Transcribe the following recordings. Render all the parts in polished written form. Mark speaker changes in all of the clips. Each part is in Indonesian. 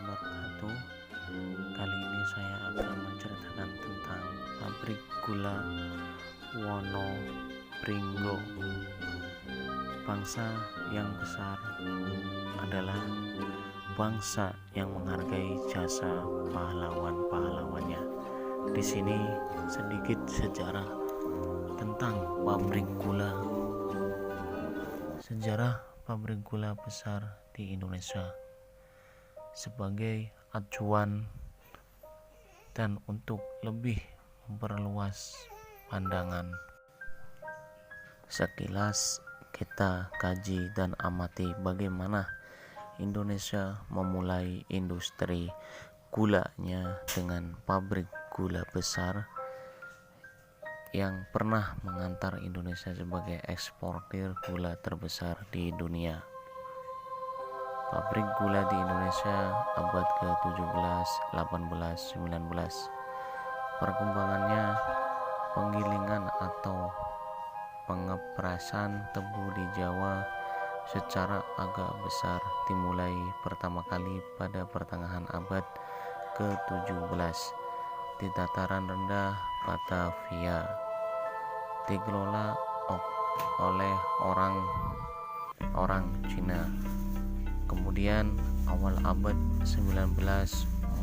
Speaker 1: wabarakatuh. Kali ini saya akan menceritakan tentang pabrik gula Wonopringgo. Bangsa yang besar adalah bangsa yang menghargai jasa pahlawan-pahlawannya. Di sini sedikit sejarah tentang pabrik gula. Sejarah pabrik gula besar di Indonesia sebagai acuan dan untuk lebih memperluas pandangan. Sekilas kita kaji dan amati bagaimana Indonesia memulai industri gulanya dengan pabrik gula besar yang pernah mengantar Indonesia sebagai eksportir gula terbesar di dunia. Pabrik gula di Indonesia abad ke-17, 18, 19. Perkembangannya, penggilingan atau pengeprasan tebu di Jawa secara agak besar dimulai pertama kali pada pertengahan abad ke-17 di dataran rendah Batavia, dikelola oleh orang Cina. Kemudian awal abad 19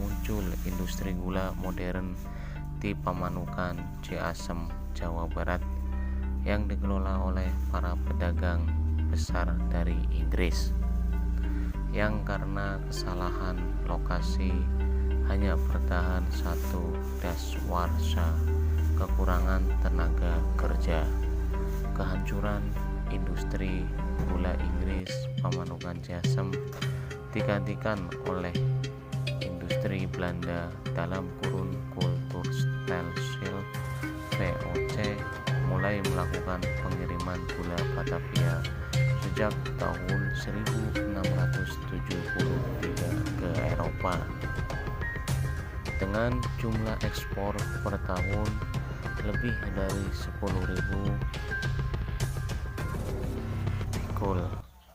Speaker 1: muncul industri gula modern di Pamanukan, Ciasem, Jawa Barat yang dikelola oleh para pedagang besar dari Inggris yang karena kesalahan lokasi hanya bertahan satu dasawarsa, kekurangan tenaga kerja. Kehancuran industri gula Inggris Pamanukan Ciasem digantikan oleh industri Belanda dalam kurun kultur Stelsel VOC mulai melakukan pengiriman gula Batavia sejak tahun 1673 ke Eropa dengan jumlah ekspor per tahun lebih dari 10.000 pikul,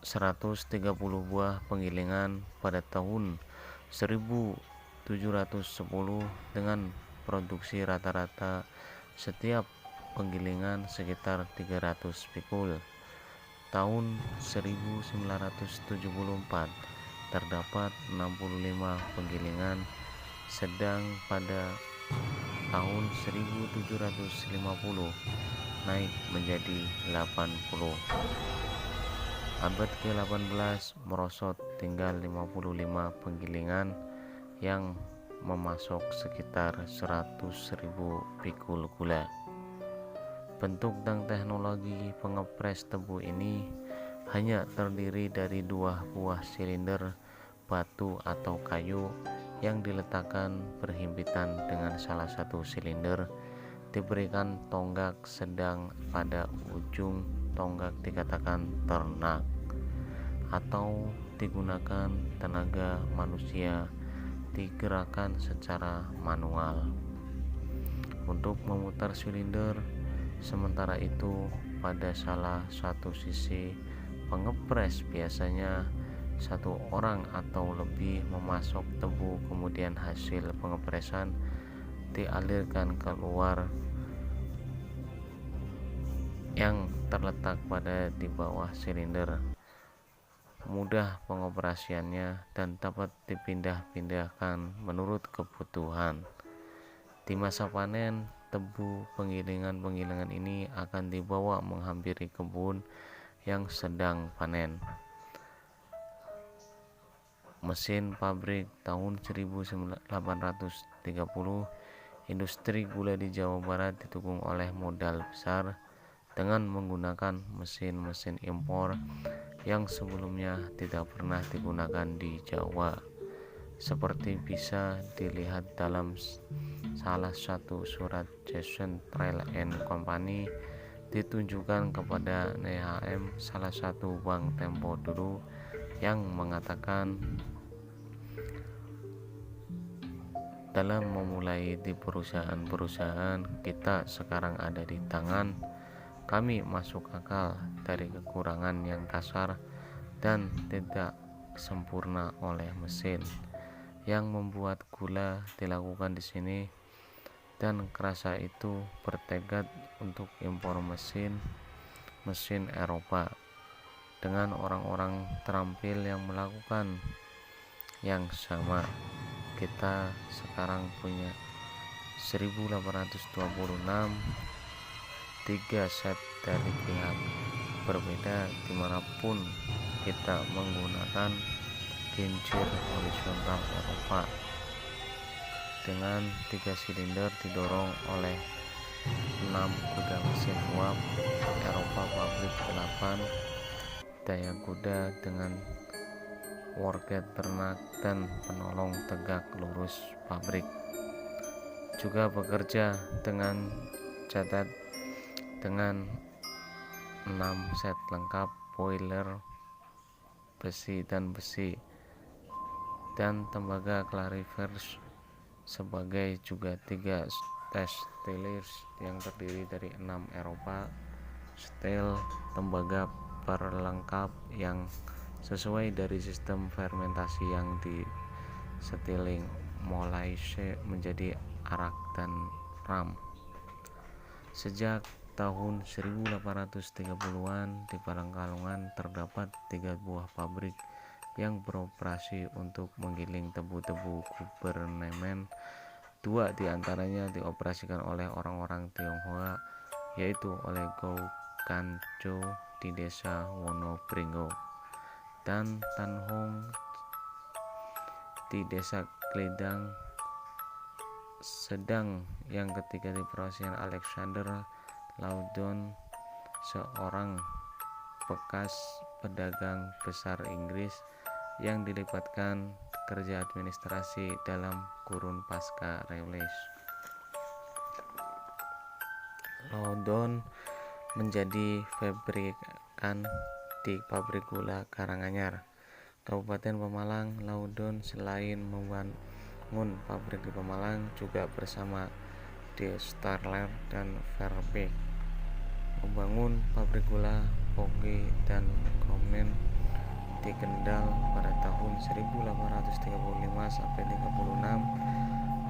Speaker 1: 130 buah penggilingan pada tahun 1710 dengan produksi rata-rata setiap penggilingan sekitar 300 pikul. Tahun 1974 terdapat 65 penggilingan, sedang pada tahun 1750 naik menjadi 80. Abad ke-18 merosot tinggal 55 penggilingan yang memasok sekitar 100.000 pikul gula. Bentuk dan teknologi pengepres tebu ini hanya terdiri dari dua buah silinder batu atau kayu yang diletakkan berhimpitan dengan salah satu silinder diberikan tonggak, sedang pada ujung tonggak dikatakan ternak atau digunakan tenaga manusia digerakkan secara manual untuk memutar silinder. Sementara itu pada salah satu sisi pengepres biasanya satu orang atau lebih memasok tebu, kemudian hasil pengepresan dialirkan keluar yang terletak pada di bawah silinder. Mudah pengoperasiannya dan dapat dipindah-pindahkan menurut kebutuhan. Di masa panen, tebu penggilingan ini akan dibawa menghampiri kebun yang sedang panen. Mesin pabrik tahun 1830, industri gula di Jawa Barat didukung oleh modal besar dengan menggunakan mesin-mesin impor yang sebelumnya tidak pernah digunakan di Jawa, seperti bisa dilihat dalam salah satu surat Jason Trail and Company ditunjukkan kepada NHM, salah satu bank tempo dulu, yang mengatakan dalam memulai di perusahaan-perusahaan kita sekarang ada di tangan kami masuk akal dari kekurangan yang kasar dan tidak sempurna oleh mesin. yang membuat gula dilakukan di sini, dan Krasa itu bertekad untuk impor mesin Eropa dengan orang-orang terampil yang melakukan yang sama. Kita sekarang punya 1826, 3 set dari pihak berbeda dimanapun kita menggunakan kincir horizontal Eropa dengan 3 silinder didorong oleh 6 kuda mesin uap Eropa pabrik 8 daya kuda dengan worket ternak dan penolong tegak lurus pabrik juga bekerja dengan catat dengan 6 set lengkap boiler besi dan tembaga Clarivers sebagai juga 3 Steelers yang terdiri dari 6 Eropa steel tembaga perlengkap yang sesuai dari sistem fermentasi yang diseteling molaise menjadi arak dan ram. Sejak tahun 1830-an di Pekalongan terdapat 3 buah pabrik yang beroperasi untuk menggiling tebu-tebu Gubernemen. 2 diantaranya dioperasikan oleh orang-orang Tionghoa, yaitu oleh Gou Kanco di desa Wonobringo dan Tan Hong di desa Kledang. Sedang yang ketiga dioperasikan Alexander Loudon, seorang bekas pedagang besar Inggris yang dilibatkan kerja administrasi dalam kurun pasca revolusi. Loudon menjadi pabrikan di pabrik gula Karanganyar, Kabupaten Pemalang. Loudon selain membangun pabrik di Pemalang juga bersama De Starler dan Verbeek membangun pabrik gula Pogge dan Komen di Kendal pada tahun 1835-36.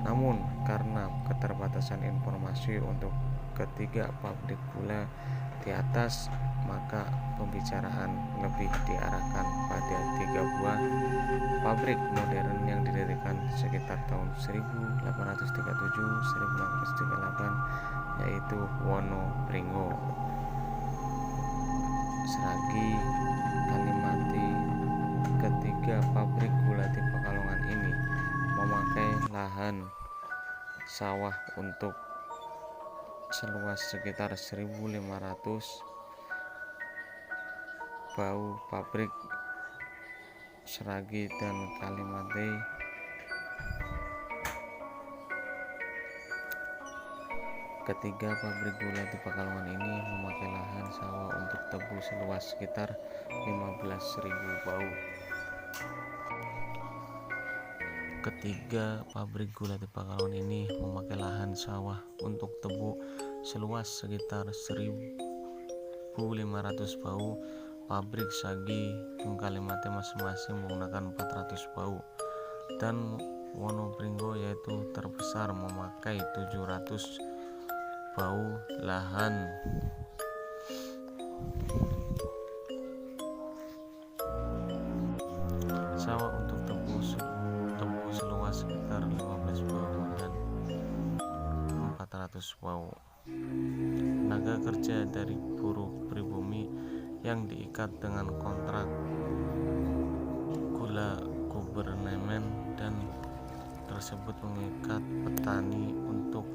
Speaker 1: Namun karena keterbatasan informasi untuk ketiga pabrik gula di atas, maka pembicaraan lebih diarahkan pada 3 buah pabrik modern yang didirikan sekitar tahun 1837-1838, yaitu Wonobringo, Sragi, Kalimati. Ketiga pabrik gula di Pekalongan ini memakai lahan sawah untuk seluas sekitar 1.500 bau. Pabrik Sragi dan Kalimati Ketiga pabrik gula di Pekalongan ini memakai lahan sawah untuk tebu seluas sekitar 15.000 bau. Ketiga pabrik gula di Pekalongan ini memakai lahan sawah untuk tebu seluas sekitar 1.500 bau. Pabrik Sagi dan Kalimati masing-masing menggunakan 400 bau, dan Wonobringo yaitu terbesar memakai 700 bau lahan. Sawah untuk tebu seluas sekitar 15 bau dan 400 bau. Tenaga kerja dari buruh pribumi yang diikat dengan kontrak gula Gubernemen dan tersebut mengikat petani untuk